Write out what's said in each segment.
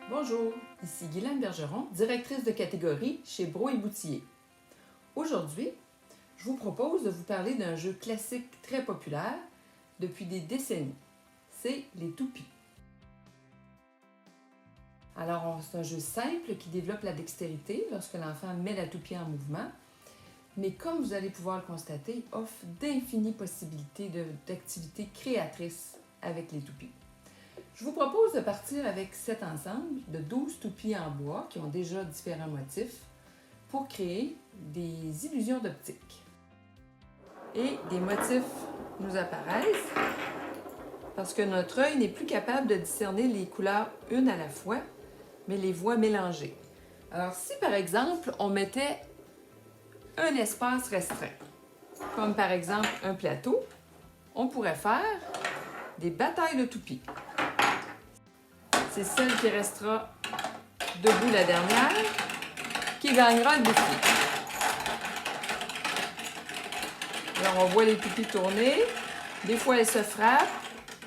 Bonjour, ici Guylaine Bergeron, directrice de catégorie chez Brault et Boutillier. Aujourd'hui, je vous propose de vous parler d'un jeu classique très populaire depuis des décennies. C'est les toupies. Alors, c'est un jeu simple qui développe la dextérité lorsque l'enfant met la toupie en mouvement, mais comme vous allez pouvoir le constater, offre d'infinies possibilités d'activités créatrices avec les toupies. Je vous propose de partir avec cet ensemble de 12 toupies en bois qui ont déjà différents motifs pour créer des illusions d'optique. Et des motifs nous apparaissent parce que notre œil n'est plus capable de discerner les couleurs une à la fois, mais les voit mélangées. Alors si par exemple on mettait un espace restreint, comme par exemple un plateau, on pourrait faire des batailles de toupies. C'est celle qui restera debout la dernière qui gagnera le défi. Alors on voit les toupies tourner, des fois elles se frappent,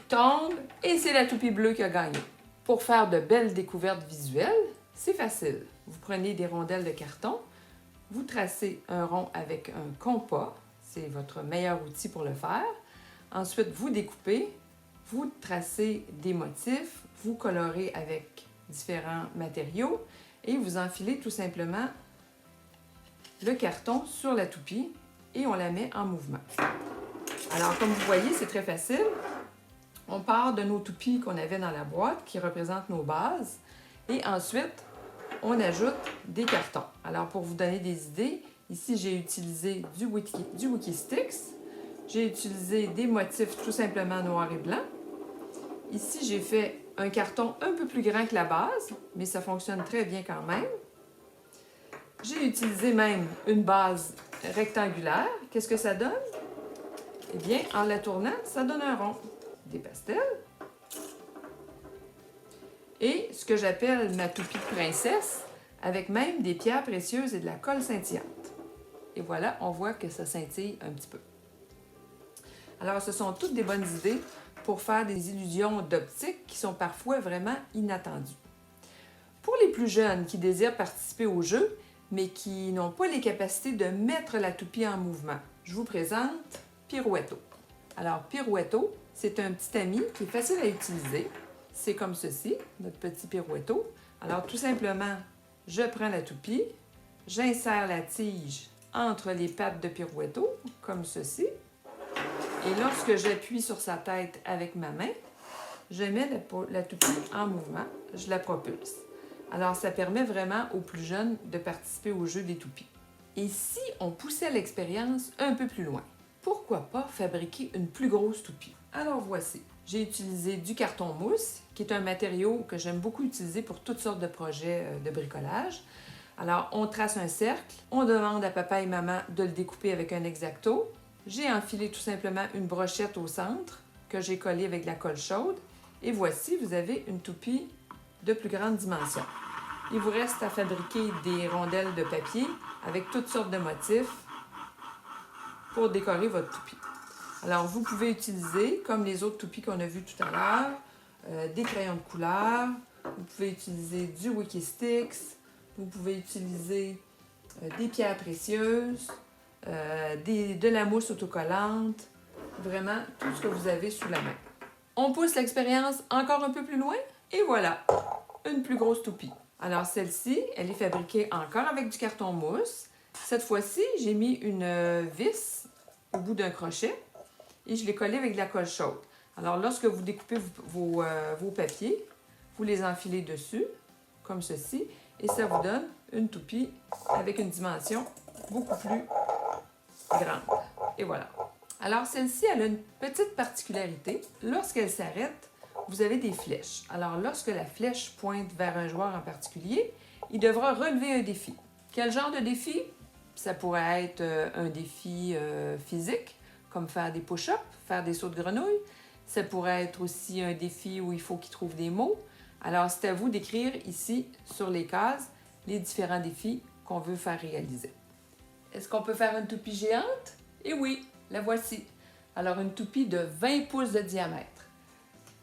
tombent et c'est la toupie bleue qui a gagné. Pour faire de belles découvertes visuelles, c'est facile. Vous prenez des rondelles de carton, vous tracez un rond avec un compas, c'est votre meilleur outil pour le faire. Ensuite, vous découpez, vous tracez des motifs, vous colorez avec différents matériaux et vous enfilez tout simplement le carton sur la toupie et on la met en mouvement. Alors, comme vous voyez, c'est très facile. On part de nos toupies qu'on avait dans la boîte qui représentent nos bases et ensuite, on ajoute des cartons. Alors, pour vous donner des idées, ici, j'ai utilisé du Wikistix. J'ai utilisé des motifs tout simplement noir et blanc. Ici, j'ai fait un carton un peu plus grand que la base, mais ça fonctionne très bien quand même. J'ai utilisé même une base rectangulaire. Qu'est-ce que ça donne? Eh bien, en la tournant, ça donne un rond. Des pastels. Et ce que j'appelle ma toupie de princesse, avec même des pierres précieuses et de la colle scintillante. Et voilà, on voit que ça scintille un petit peu. Alors, ce sont toutes des bonnes idées pour faire des illusions d'optique qui sont parfois vraiment inattendues. Pour les plus jeunes qui désirent participer au jeu, mais qui n'ont pas les capacités de mettre la toupie en mouvement, je vous présente Pirouetto. Alors, Pirouetto, c'est un petit ami qui est facile à utiliser. C'est comme ceci, notre petit Pirouetto. Alors, tout simplement, je prends la toupie, j'insère la tige entre les pattes de Pirouetto, comme ceci. Et lorsque j'appuie sur sa tête avec ma main, je mets la toupie en mouvement, je la propulse. Alors, ça permet vraiment aux plus jeunes de participer au jeu des toupies. Et si on poussait l'expérience un peu plus loin, pourquoi pas fabriquer une plus grosse toupie? Alors voici, j'ai utilisé du carton mousse, qui est un matériau que j'aime beaucoup utiliser pour toutes sortes de projets de bricolage. Alors, on trace un cercle, on demande à papa et maman de le découper avec un X-Acto. J'ai enfilé tout simplement une brochette au centre que j'ai collée avec de la colle chaude. Et voici, vous avez une toupie de plus grande dimension. Il vous reste à fabriquer des rondelles de papier avec toutes sortes de motifs pour décorer votre toupie. Alors, vous pouvez utiliser, comme les autres toupies qu'on a vues tout à l'heure, des crayons de couleur, vous pouvez utiliser du Wikistix, vous pouvez utiliser des pierres précieuses, de la mousse autocollante, vraiment tout ce que vous avez sous la main. On pousse l'expérience encore un peu plus loin et voilà, une plus grosse toupie. Alors celle-ci, elle est fabriquée encore avec du carton mousse. Cette fois-ci, j'ai mis une vis au bout d'un crochet et je l'ai collée avec de la colle chaude. Alors lorsque vous découpez vos papiers, vous les enfilez dessus, comme ceci, et ça vous donne une toupie avec une dimension beaucoup plus grande. Et voilà. Alors, celle-ci, elle a une petite particularité. Lorsqu'elle s'arrête, vous avez des flèches. Alors, lorsque la flèche pointe vers un joueur en particulier, il devra relever un défi. Quel genre de défi? Ça pourrait être un défi physique, comme faire des push-ups, faire des sauts de grenouille. Ça pourrait être aussi un défi où il faut qu'il trouve des mots. Alors, c'est à vous d'écrire ici, sur les cases, les différents défis qu'on veut faire réaliser. Est-ce qu'on peut faire une toupie géante? Eh oui, la voici. Alors, une toupie de 20 pouces de diamètre.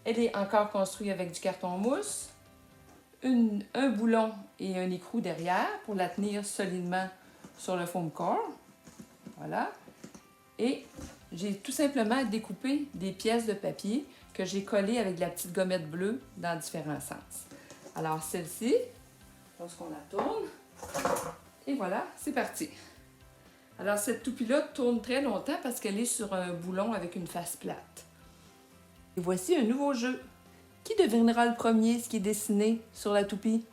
Elle est encore construite avec du carton mousse, un boulon et un écrou derrière pour la tenir solidement sur le foam core. Voilà. Et j'ai tout simplement découpé des pièces de papier que j'ai collées avec de la petite gommette bleue dans différents sens. Alors celle-ci, lorsqu'on la tourne, et voilà, c'est parti. Alors cette toupie-là tourne très longtemps parce qu'elle est sur un boulon avec une face plate. Et voici un nouveau jeu. Qui devinera le premier ce qui est dessiné sur la toupie?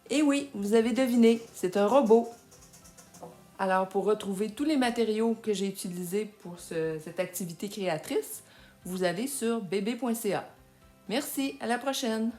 Et oui, vous avez deviné, c'est un robot. Alors, pour retrouver tous les matériaux que j'ai utilisés pour cette activité créatrice, vous allez sur bb.ca. Merci, à la prochaine!